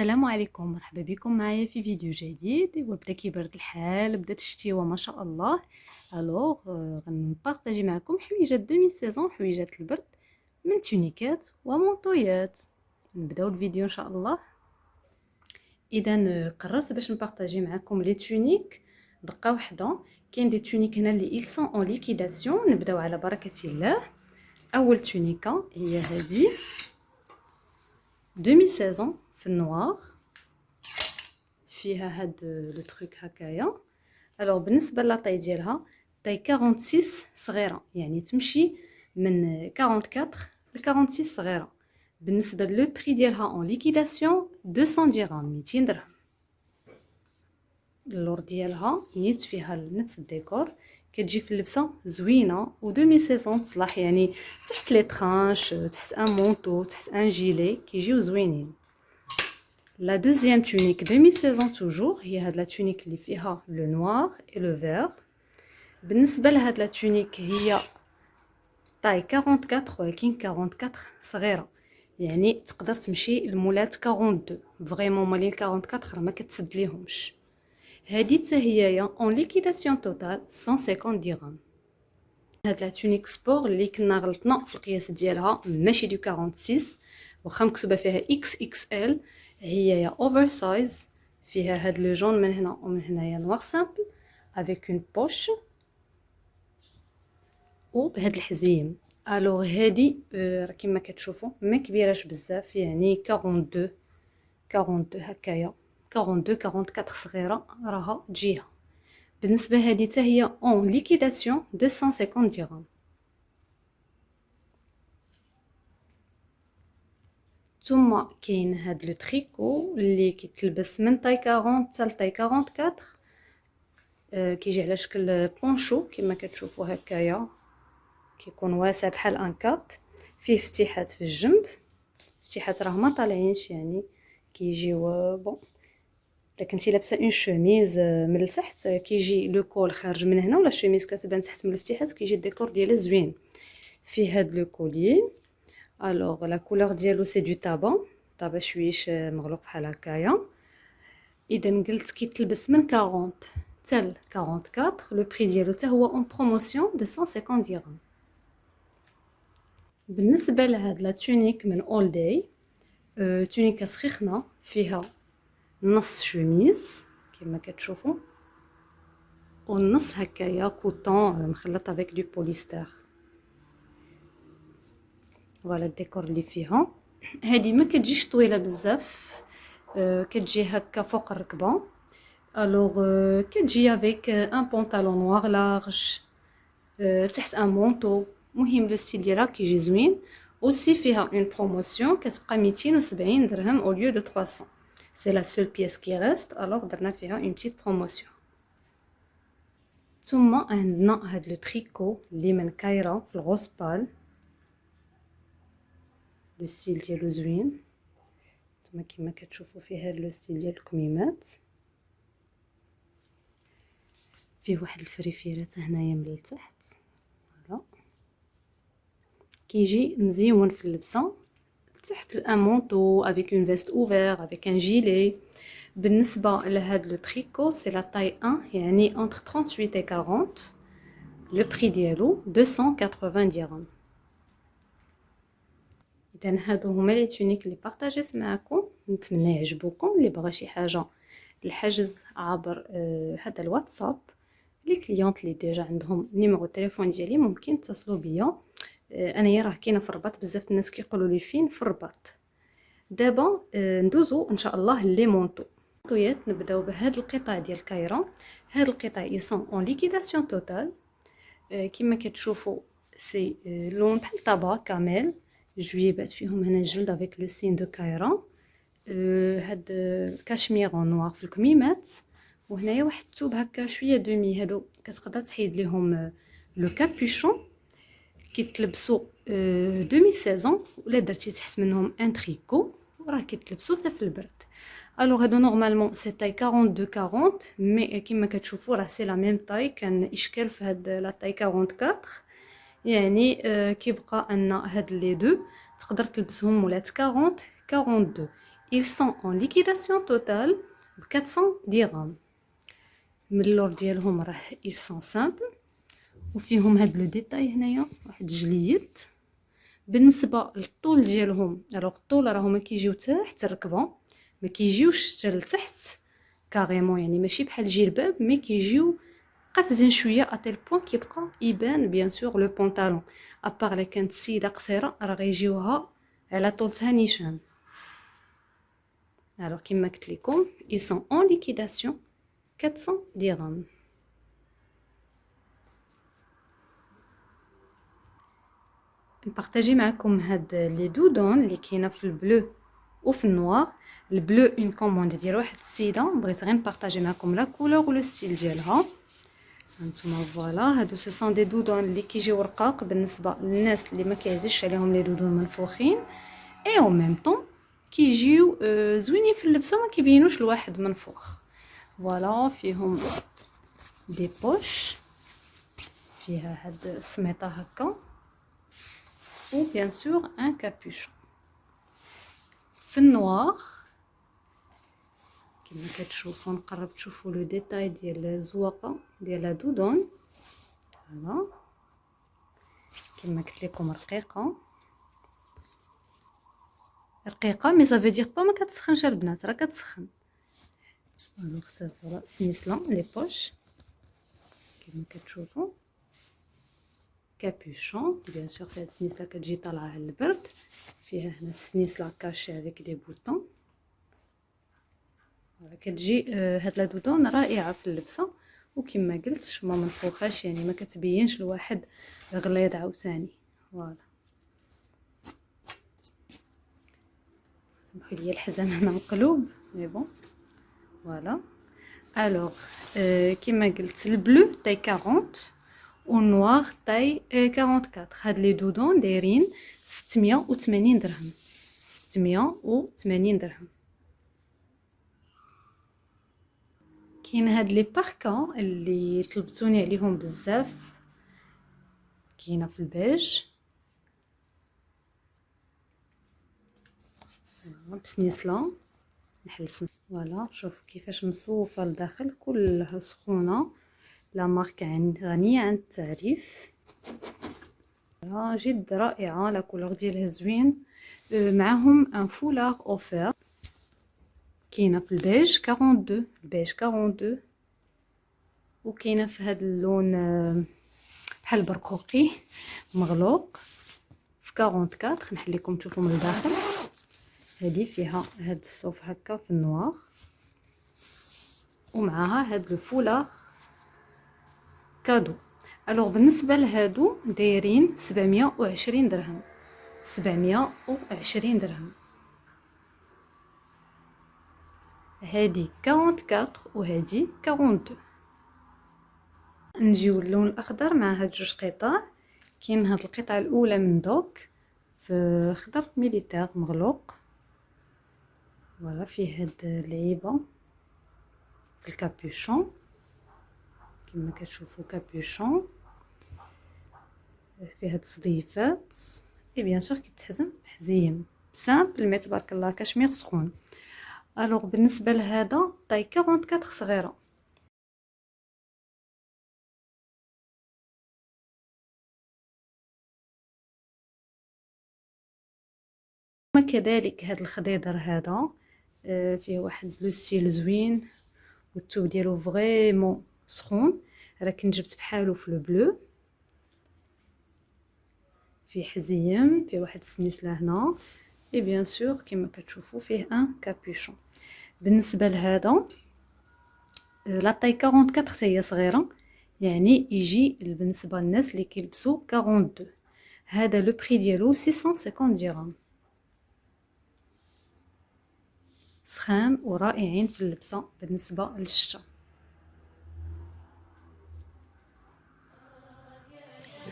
السلام عليكم، مرحبا بكم معايا في فيديو جديد. وبدا كيبرد الحال، بدات الشتيوه ما شاء الله. الوغ غنبارطاجي معكم حويجات دومي سيزون، حويجات البرد من تونيكات ومونطويات. نبداو الفيديو ان شاء الله. اذا قررت باش نبارطاجي معكم لي تونيك دقه واحده. كاين دي تونيك هنا اللي ils sont en liquidation. نبداو على بركه الله. اول تونيكه هي هذه دومي سيزون في النوار، فيها هاد لو تروك هكايا. الوغ بالنسبه لاطاي ديالها طاي 46 صغيره، يعني تمشي من 44 ل 46 صغيره. بالنسبه لو بري ديالها اون ليكيداسيون 200 درهم، 200 درهم. اللور ديالها نيت فيها نفس الديكور، كتجي في اللبسه زوينه ودومي سيزون تصلح يعني تحت لي ترانش، تحت ان مونطو، تحت ان جيلي، كيجيو زوينين. La deuxième tunique demi-saison toujours هي هاد لا تونيك اللي فيها لو نوار اي لو فير. بالنسبه لهاد لا تونيك هي طاي 44 ولكن 44 صغيره، يعني تقدر تمشي لمولات 42 فريمون. مالين 44 راه ما كتسد ليهمش. هادي حتى هي اون ليكيداسيون توتال 150 درهم. هاد لا تونيك سبور اللي كنا غلطنا في القياس ديالها، ماشي دو 46 واخا مكتوبه فيها اكس اكس ال، هي يا اوفر سايز. فيها هاد لو جون من هنا ومن هنايا نوار سامبل افيك اون بوش وبهاد الحزيم. الوغ هادي راه كيما كتشوفوا ما كبيراش بزاف، يعني 42 42 هكايا، 42 44 صغيره راها تجيها. بالنسبه هادي حتى هي اون ليكيداسيون 250 درهم. ثم كاين هاد لو تريكو اللي كيتلبس من طاي 40 حتى لطاي 44. كيجي على شكل بونشو كما كتشوفوا هكايا، كيكون واسع بحال ان كاب، فيه فتيحات في الجنب. فتيحات راه ما طالعينش، يعني كيجيو بون. الا كنتي لابسه اون شوميز من التحت كيجي لو كول خارج من هنا، ولا الشوميز كتبان تحت من الفتيحات، كيجي الديكور ديالها زوين. فيه هاد لو كولي. الوغ لا كولور ديالو سي دو طابا، طابا شويش مغلوق بحال هكايا. اذا قلت كيتلبس من 40 حتى ل 44. لو بري ديالو حتى هو اون بروموسيون 250 درهم. بالنسبه لهاد لا تونيك من اول داي، تونيكه سخيخنه فيها نص شوميز كما كتشوفوا، والنص هكايا كوطون مخلط افيك دو بوليستر. فوالا الديكور اللي فيها. هذه ما كتجيش طويله بزاف، كتجي هكا فوق الركبه. الوغ كتجي افيك ان بونطالون نوار لارج تحت ان مونطو. مهم لو ستيل ديالها كيجي زوين. اوسي فيها اون بروموسيون كتبقى 270 درهم او ليو دو 300. سي لا سول بيس كي ريست، الوغ درنا فيها اون بتيت بروموسيون. ثم عندنا هاد لو تريكو اللي من كايرا في الغوز بال. لو ستيل ديالو زوين، نتوما كما كتشوفوا فيه هاد لو ستيل ديال الكميمات. فيه واحد الفريفيرات هنايا من التحت. فوالا كيجي مزيون في اللبسه تحت ان مونطو افيك اون فيست اوفير افيك ان جيلي. بالنسبه لهاد لو تريكو سي لا طاي 1، يعني انتر 38 و 40. لو بري ديالو 280 درهم. اذا هادو هما لي تونيك اللي بارطاجيت معكم، نتمنى يعجبوكم. اللي بغى شي حاجه الحجز عبر هذا الواتساب، لي كليونط اللي ديجا عندهم نيميرو التليفون ديالي ممكن يتصلوا بيا. انايا راه كاينه في الرباط، بزاف الناس كيقولوا لي فين في الرباط. دابا ندوزو ان شاء الله لي مونطويات. نبداو بهاد القطع ديال كايرا. هاد القطع يسون اون ليكيداسيون توتال. كما كتشوفوا سي لون بحال طابا كامل، جويبات فيهم هنا الجلد افيك لو سين دو كايرا. هاد كاشمير نوار في الكميمات، وهنايا واحد الثوب هكا شويه دومي. هادو كتقدر تحيد ليهم لو كابوشون. كيتلبسوا دومي سيزون، ولا درتي تحت منهم ان تريكو وراه كيتلبسوا حتى في البرد. الوغ هادو نورمالمون سي طاي 42 40، مي كما كتشوفوا راه سي لا ميم طاي. كان اشكال في هاد لا طاي 44، يعني كيبقى ان هاد لي دو تقدر تلبسهم ولات 40 42. ils sont en liquidation totale ب 400 درهم. من اللور ديالهم راه ils sont simples وفيهم هاد لو ديتاي هنايا واحد جليد. بالنسبه للطول ديالهم الوغ الطول راهما كيجيو تحت الركبه، ما كيجيوش حتى لتحت كاريمون، يعني ماشي بحال الجلباب مي كيجيو قفزين شويه اتيل بوين كيبقى يبان بيان سور لو بونطالون. ابار لا كانت السيده قصيره راه غيجيوها على طولتها نيشان. الوغ كيما قلت لكم ils sont en liquidation 400 درهم. نبارطاجي معكم هاد لي دودون اللي كاينه في البلو وفي النوار. البلو اون كوموند ديال واحد السيده، بغيت غير نبارطاجي معكم لا كولور ولو ستيل ديالها. هانتوما فوالا هادو سو سون دي دودون اللي كيجيو رقاق بالنسبه للناس اللي ما كيعزيش عليهم لي دودون منفوخين، اي او ميم طون كيجيو زوينين في اللبسه ما كيبينوش الواحد منفوخ. فوالا فيهم دي بوش فيها هاد السميطه هكا و بيان سور ان كابوشون. في النوار كما كتشوفوا نقرب تشوفوا لو ديتاي ديال الزواقه ديال لا دودون. فوالا كما قلت لكم رقيقه رقيقه مي سافو دير با ما كتسخنش البنات، راه كتسخن. الوغ فوالا سنيسلا لي بوش كما كتشوفوا، كابوشون بيان سور هاد السنيسله كتجي طالعه على البرد، فيها هنا السنيسله كاشي افيك دي بوطون. فوالا كتجي هاد لا دودون رائعه في اللبسه وكما قلت ما منفوخاش، يعني ما كتبينش الواحد غليظ عاوتاني. فوالا سمحوا لي الحزام هنا مقلوب مي بون. فوالا الوغ كما قلت البلو تاي 40 والنوار تاي 44. هاد لي دودون دايرين 680 درهم. 680 درهم. كاين هاد لي باركا اللي طلبتوني عليهم بزاف، كاينه في البيج بسنيسلا محل فوالا شوفوا كيفاش مصوفه لداخل كلها سخونه، لا مارك غنيه عن التعريف. جد رائعه، لا كولور ديالها زوين. معاهم ان فولار اوفر كاينه في البيج 42، البيج 42 وكاينه في هذا اللون بحال برقوقي مغلوق في 44. نحليكم تشوفوا من الداخل. هذه فيها هاد الصوف هكا في النوار ومعها هاد الفولار كادو. الوغ بالنسبه لهادو دايرين 720 درهم. 720 درهم. هادي 44 وهادي 42. نجيو اللون الاخضر مع هاد جوج قطع. كاين هاد القطعه الاولى من دوك في خضر ميليتير مغلوق. فوالا فيه هاد اللعيبه في الكابوشون كما كتشوفوا، كابوشون فيه هاد الصديفات اي بيان سور كيتحزم بحزيم سامبل مي تبارك الله كشمير سخون. الوغ بالنسبه لهذا طاي 44 صغيره. كذلك هاد الخضيضر هذا فيه واحد لو ستيل زوين والثوب ديالو فريمون سخون. راه كنت جبت بحالو في لو بلو، فيه حزيم، فيه واحد السنيسله هنا اي بيان سور كما كتشوفوا فيه ان كابوشون. بالنسبه لهذا لا طاي 44 حتى هي صغيره، يعني يجي بالنسبه للناس اللي كيلبسوا 42. هذا لو بري ديالو 650 درهم. سخان ورائعين في اللبسه بالنسبه للشتا.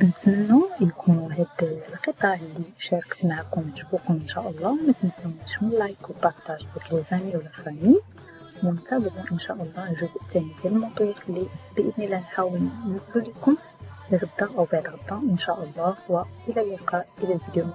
نتمنى يكونوا هاد القطع اللي شاركت معكم عجبوكم ان شاء الله. ما تنسونيش من لايك وبارطاج بك لي زامي ولا فامي، ونتابعوا ان شاء الله الجزء الثاني ديال الموضوع اللي باذن الله نحاول ننزل لكم غدا او بعد غدا ان شاء الله. والى اللقاء الى الفيديو.